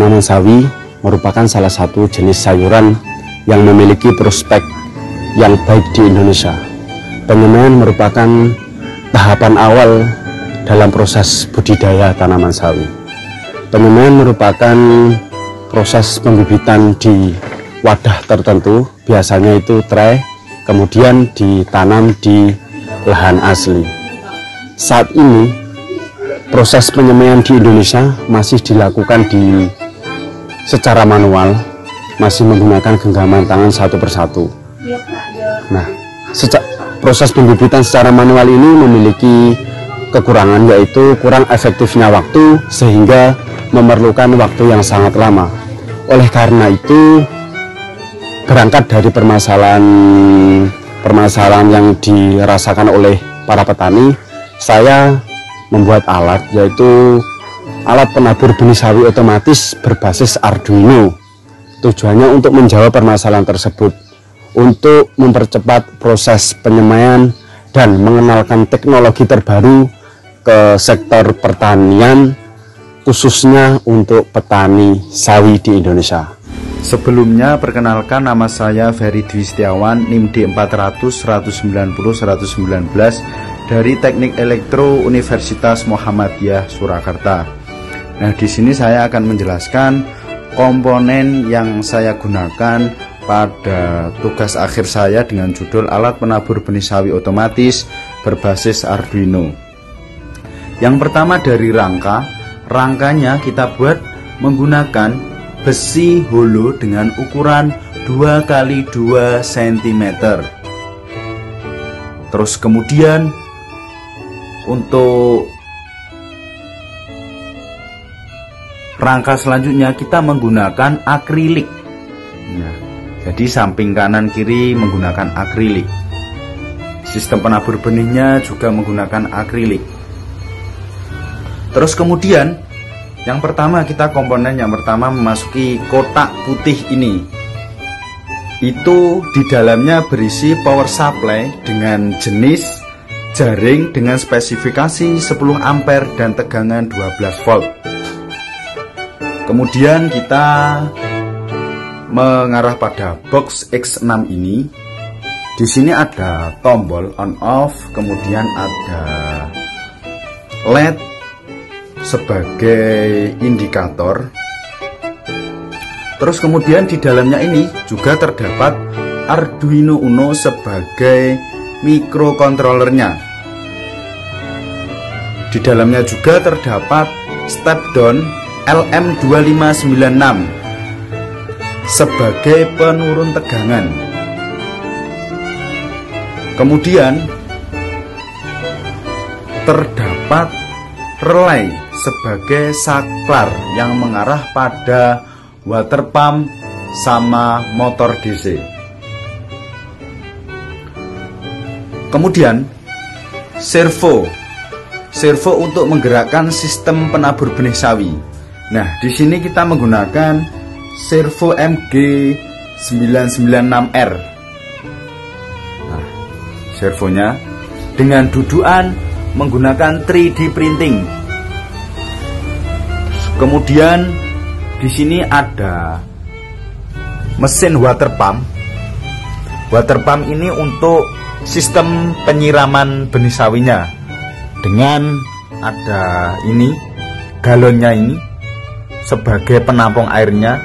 Tanaman sawi merupakan salah satu jenis sayuran yang memiliki prospek yang baik di Indonesia. Penyemaian merupakan tahapan awal dalam proses budidaya tanaman sawi. Penyemaian merupakan proses pembibitan di wadah tertentu, biasanya itu tray, kemudian ditanam di lahan asli. Saat ini proses penyemaian di Indonesia masih dilakukan secara manual, masih menggunakan genggaman tangan satu persatu. Nah, proses pembibitan secara manual ini memiliki kekurangan, yaitu kurang efektifnya waktu sehingga memerlukan waktu yang sangat lama. Oleh karena itu, berangkat dari permasalahan yang dirasakan oleh para petani, saya membuat alat, yaitu alat penabur benih sawi otomatis berbasis Arduino. Tujuannya untuk menjawab permasalahan tersebut, untuk mempercepat proses penyemaian dan mengenalkan teknologi terbaru ke sektor pertanian, khususnya untuk petani sawi di Indonesia. Sebelumnya, perkenalkan, nama saya Ferry Dwi Setiawan, NIM D400 190 119 dari Teknik Elektro Universitas Muhammadiyah Surakarta. Nah, di sini saya akan menjelaskan komponen yang saya gunakan pada tugas akhir saya dengan judul alat penabur benih sawi otomatis berbasis Arduino. Yang pertama dari rangkanya kita buat menggunakan besi holo dengan ukuran 2 x 2 cm. Terus kemudian untuk rangka selanjutnya kita menggunakan akrilik. Nah, jadi samping kanan kiri menggunakan akrilik. Sistem penabur benihnya juga menggunakan akrilik. Terus kemudian komponen yang pertama memasuki kotak putih ini. Itu di dalamnya berisi power supply dengan jenis jaring dengan spesifikasi 10 ampere dan tegangan 12 volt. Kemudian kita mengarah pada box X6 ini. Di sini ada tombol on off, kemudian ada LED sebagai indikator. Terus kemudian di dalamnya ini juga terdapat Arduino Uno sebagai mikrokontrolernya. Di dalamnya juga terdapat step down LM2596 sebagai penurun tegangan. Kemudian terdapat relay sebagai saklar yang mengarah pada water pump sama motor DC. Kemudian servo untuk menggerakkan sistem penabur benih sawi. Nah, di sini kita menggunakan servo MG996R. Nah, servonya dengan dudukan menggunakan 3D printing. Kemudian di sini ada mesin water pump. Water pump ini untuk sistem penyiraman benih sawinya, dengan ada ini galonnya ini sebagai penampung airnya.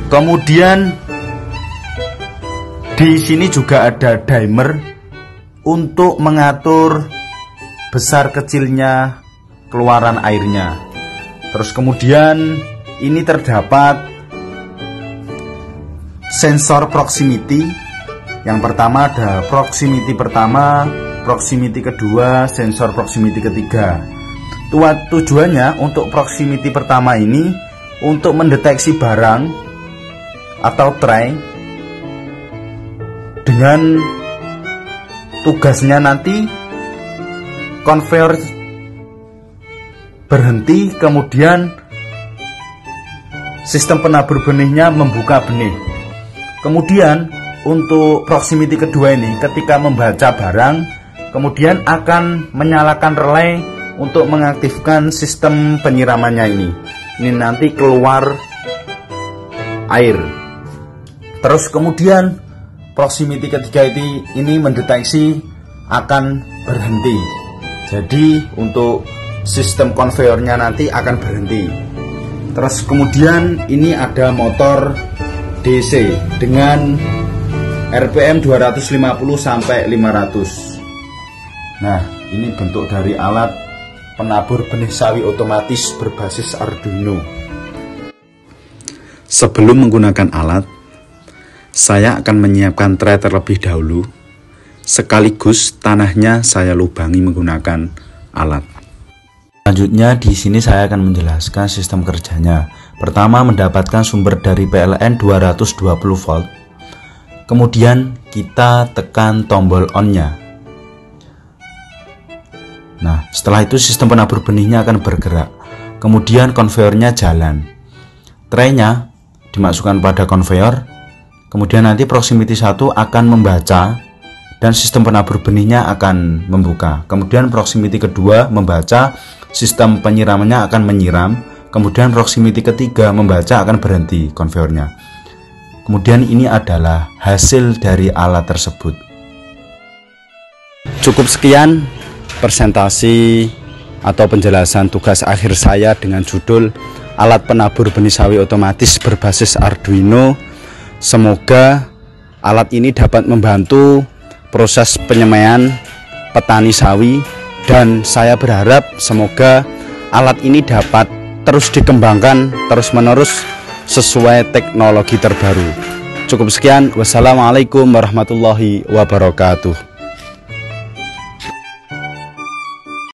Kemudian di sini juga ada dimer untuk mengatur besar kecilnya keluaran airnya. Terus kemudian ini terdapat sensor proximity. Yang pertama ada proximity pertama, proximity kedua, sensor proximity ketiga. Tujuannya untuk proximity pertama ini untuk mendeteksi barang atau tray, dengan tugasnya nanti konveyor berhenti, kemudian sistem penabur benihnya membuka benih. Kemudian untuk proximity kedua ini ketika membaca barang, kemudian akan menyalakan relay untuk mengaktifkan sistem penyiramannya ini. Ini nanti keluar air. Terus kemudian proximity ketiga ini mendeteksi akan berhenti. Jadi untuk sistem konveyornya nanti akan berhenti. Terus kemudian ini ada motor DC dengan RPM 250 sampai 500. Nah, ini bentuk dari alat penabur benih sawi otomatis berbasis Arduino. Sebelum menggunakan alat, saya akan menyiapkan tray terlebih dahulu. Sekaligus tanahnya saya lubangi menggunakan alat. Selanjutnya di sini saya akan menjelaskan sistem kerjanya. Pertama, mendapatkan sumber dari PLN 220 volt. Kemudian kita tekan tombol on-nya. Nah, setelah itu sistem penabur benihnya akan bergerak. Kemudian konveyornya jalan. Traynya dimasukkan pada konveyor. Kemudian nanti proximity 1 akan membaca dan sistem penabur benihnya akan membuka. Kemudian proximity kedua membaca, sistem penyiramannya akan menyiram. Kemudian proximity ketiga membaca akan berhenti konveyornya. Kemudian ini adalah hasil dari alat tersebut. Cukup sekian presentasi atau penjelasan tugas akhir saya dengan judul alat penabur benih sawi otomatis berbasis Arduino. Semoga alat ini dapat membantu proses penyemaian petani sawi, dan saya berharap semoga alat ini dapat terus dikembangkan terus-menerus sesuai teknologi terbaru. Cukup sekian, wassalamualaikum warahmatullahi wabarakatuh.